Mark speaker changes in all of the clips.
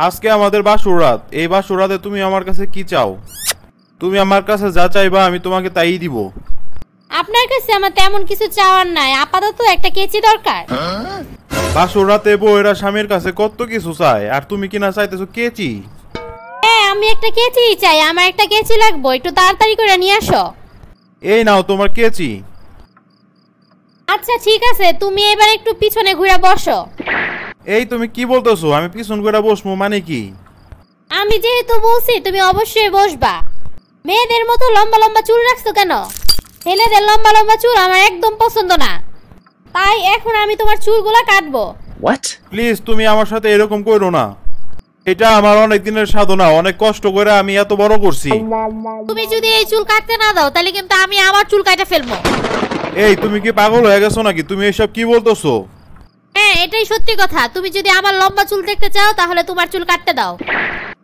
Speaker 1: আজকে আমাদের বাসর রাত। এই বাসর রাতে তুমি আমার কাছে কি চাও? তুমি আমার কাছে যা চাইবা আমি তোমাকে তাই দিব।
Speaker 2: আপনার কাছে আমার তেমন কিছু চাওয়ার নাই, আপাতত একটা কেচি দরকার।
Speaker 1: বাসর রাতে বউয়েরা স্বামীর কাছে কত কিছু চায়, আর তুমি কিনা চাইতেছো কেচি?
Speaker 2: হ্যাঁ, আমি একটা কেচি চাই, আমার একটা কেচি লাগবে, একটু তাড়াতাড়ি করে নিয়ে আসো।
Speaker 1: এই নাও তোমার কেচি।
Speaker 2: আচ্ছা ঠিক আছে, তুমি এবার একটু পিছনে ঘুরে বসো।
Speaker 1: এই তুমি কি বলতেছো? আমি পিছন করে বসবো মানে কি?
Speaker 2: আমি যেহেতু বলছি তুমি অবশ্যই বসবা। মেয়েদের মতো লম্বা লম্বা চুল রাখছো কেন? ছেলেদের লম্বা লম্বা চুল আমার একদম পছন্দ না, তাই এখন আমি তোমার চুলগুলা কাটবো।
Speaker 1: প্লিজ তুমি আমার সাথে এরকম করো না। এটা আমার অনেক দিনের সাধনা, অনেক কষ্ট করে আমি এত বড় করছি।
Speaker 2: তুমি যদি এই চুল কাটতে না দাও তাহলে কিন্তু আমি আমার চুল কাটে ফেলবো।
Speaker 1: এই তুমি কি পাগল হয়ে গেছো নাকি? তুমি এসব কি বলতেছো?
Speaker 2: হ্যাঁ, এটাই সত্যি কথা। তুমি যদি আমার লম্বা চুল দেখতে চাও তাহলে তোমার চুল কাটতে দাও।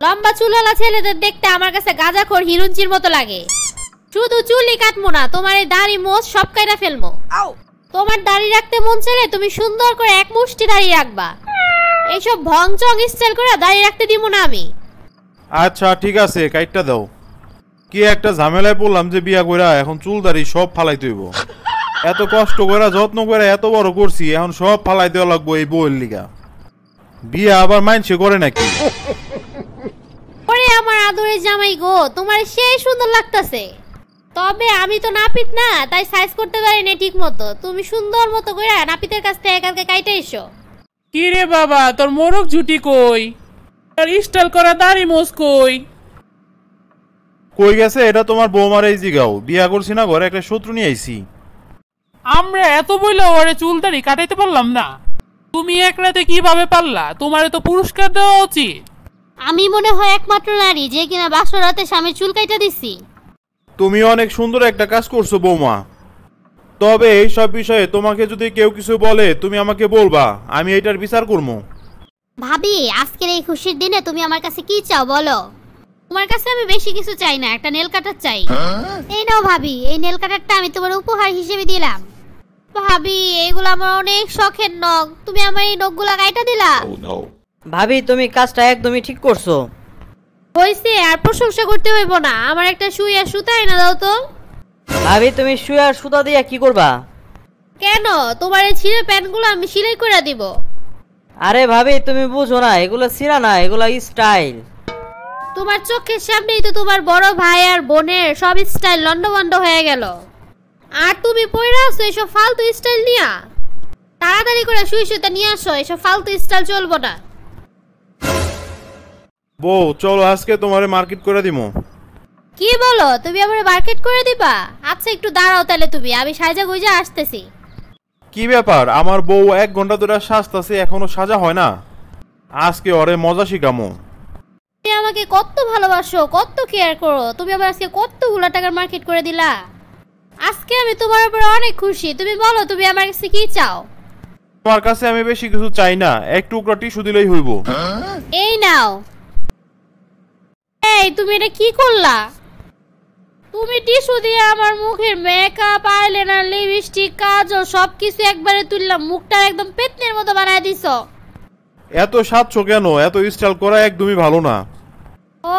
Speaker 2: লম্বা চুলওয়ালা ছেলেদের দেখতে আমার কাছে গাঁজাখোর হিরুঞ্চির মতো লাগে। শুধু চুলই কাটবো না, তোমার এই দাড়ি মোছ সব কাইটা ফেলবো। তোমার দাড়ি রাখতে মন চাইলে তুমি সুন্দর করে এক মুষ্টি দাড়ি রাখবা। এইসব ভংচং স্টাইল করে দাড়ি রাখতে দিব না আমি।
Speaker 1: আচ্ছা ঠিক আছে, কাইটটা দাও। কি একটা ঝামেলায় পড়লাম যে বিয়া কইরা এখন চুল দাড়ি সব ফালাইতে হইব। এত কষ্ট করে যত্ন করে এত বড় করছি, এখন সব ফালাই দেওয়া লাগবো এই বউয়ের লিগা। বিয়া আবার মাইনসে করে নাকি?
Speaker 2: ওরে আমার আদরের জামাই গো, তোমার সেই সুন্দর লাগতাছে। তবে আমি তো নাপিত না, তাই সাইজ করতে পারি না ঠিক মতো। তুমি সুন্দর মতো করে নাপিতের কাছ থেকে কালকে কাইটে এসো।
Speaker 3: কি রে বাবা, তোর মোরগ ঝুটি কই? আর স্টাইল করা দাড়ি মোজ কই?
Speaker 1: কই গেছে? এটা তোমার বৌমার এই জিগাও। বিয়া করছি না, ঘরে একটা শত্রু নিয়ে আইছি।
Speaker 3: আমরা এত বইলা ওরে চুল দাড়ি কাটাইতে পারলাম না, তুমি এক রাতে কিভাবে পারলা? তোমারে তো পুরস্কার দেওয়া উচিত।
Speaker 2: আমি মনে হয় একমাত্র নারী যে কিনা বাসর রাতে স্বামীর চুল কাইটা দিছি।
Speaker 1: তুমি অনেক সুন্দর একটা কাজ করছো বৌমা। তবে এই সব বিষয়ে তোমাকে যদি কেউ কিছু বলে তুমি আমাকে বলবা, আমি এটার বিচার করবো।
Speaker 2: ভাবি, আজকের এই খুশির দিনে তুমি আমার কাছে কি চাও বলো? তোমার কাছে আমি বেশি কিছু চাই না, একটা নেল কাটার চাই। এই নাও ভাবি, এই নেল কাটারটা আমি তোমার উপহার হিসেবে দিলাম। ভাবি, এইগুলো আমার অনেক শখের নখ, তুমি আমার এই নখগুলা কাইটা দিলা।
Speaker 4: ভাবি, তুমি কাজটা একদমই ঠিক করছো।
Speaker 2: হইছে, আর প্রশংসা করতে হইব না। আমার একটা সুই আর সুতা এনে দাও তো।
Speaker 4: ভাবি, তুমি সুই আর সুতা দিয়া কি করবা?
Speaker 2: কেন? তোমার এই ছিঁড়ে প্যান্টগুলো আমি সেলাই করে দিব।
Speaker 4: আরে ভাবি, তুমি বুঝো না, এগুলো ছিঁড়া না, এগুলো স্টাইল।
Speaker 2: তোমার চোখের সামনেই তো তোমার বড় ভাই আর বোনের সব স্টাইল লন্ডভন্ড হয়ে গেল, আর তুমি পয়রা আছো এসব ফালতু স্টাইল নিয়া। তাড়াতাড়ি করে সুই সুতা নিয়ে আসো, এসব ফালতু স্টাইল চলবো না।
Speaker 1: বউ চলো আজকে তোমারে মার্কেট করে দিমু।
Speaker 2: কি বলো? তুমি আমার মার্কেট করে দিবা? আচ্ছা একটু দাঁড়াও তাহলে, তুমি আমি সাজা গুজা আসতেছি।
Speaker 1: কি ব্যাপার? আমার বউ 1 ঘন্টা ধরে সাজতাছে, এখনো সাজা হয় না? আজকে ওরে মজা শিখামু।
Speaker 2: তুমি আমাকে কত ভালোবাসো, কত কেয়ার করো, তুমি আমার আজকে কতগুলো টাকার মার্কেট করে দিলা। আজকে আমি তোমার উপর অনেক খুশি। তুমি বলো তুমি আমার কাছে কি চাও?
Speaker 1: তোমার কাছে আমি বেশি কিছু চাই না, এক টুকরা টিস্যু দিলেই হইব।
Speaker 2: এই নাও। এই তুমি এটা কি করলা? তুমি টিস্যু দিয়ে আমার মুখের মেকআপ, আইলাইনার, লিপস্টিক, কাজল সবকিছু একবারে তুললাম, মুখটা একদম পেতনির মতো বানায় দিছো।
Speaker 1: এত সাজছো কেন? এত স্টাইল করা একদমই ভালো না।
Speaker 2: ও,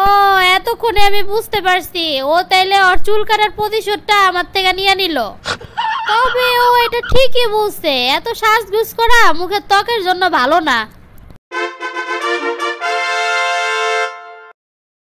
Speaker 2: এতক্ষণে আমি বুঝতে পারছি, ও তাইলে ওর চুল কাটার প্রতিশোধটা আমার থেকে নিয়ে নিল। তবে ও এটা ঠিকই বলছে, এত সাজগুজ করা মুখের ত্বকের জন্য ভালো না।